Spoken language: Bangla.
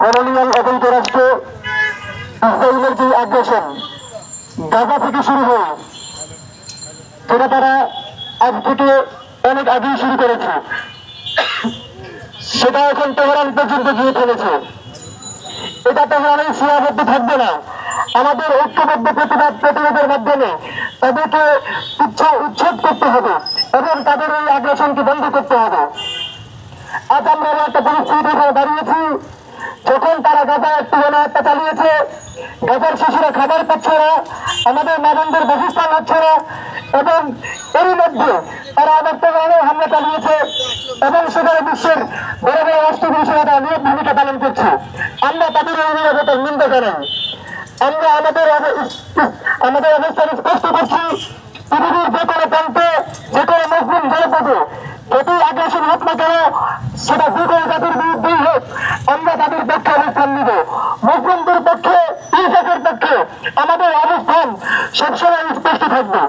কলোনিয়াল অবৈধ রাষ্ট্র ইসরায়েলের যে আগ্রাসন গাজা থেকে শুরু হয়ে যেটা তারা আজ থেকে অনেক আগেই শুরু করেছে, সেটা এখন তেহরান পর্যন্ত গিয়ে ফেলেছে। এটা তেহরানের সীমাবদ্ধ থাকবে না। আমাদের ঐক্যবদ্ধ প্রতিরোধের মাধ্যমে তাদেরকে উচ্ছেদ করতে হবে এবং তাদের এই আগ্রাসনকে বন্ধ করতে হবে। আজ আমরা একটা পরিস্থিতি দাঁড়িয়েছি, যখন তারা গাজায় একটি গণহত্যা চালিয়েছে, গাজার শিশুরা খাবার পাচ্ছে না, আমাদের মানবদের বাসস্থান হচ্ছে না, এবং এরই মধ্যে তারা আবার তেহরানেও হামলা চালিয়েছে এবং সেখানে বিশ্বের বড় বড় রাষ্ট্রগুলির তারা নিয়োগ ভূমিকা পালন করছে। আমরা তাদের এই নিরাপত্তার নিন্দা জানাই। আমরা আমাদের অবস্থান স্পষ্ট করছি, পৃথিবীর যে কোনো প্রান্তে যে কোনো মুসলিম জনপদে যতই আগ্রাসন হোক না কেন, সেটা যে কোনো জাতির বিরুদ্ধেই হোক, আমরা তাদের পক্ষে অবস্থান নিব। মুসলিমদের পক্ষে, ইনসাফের পক্ষে আমাদের অবস্থান সবসময় স্পষ্ট থাকবে।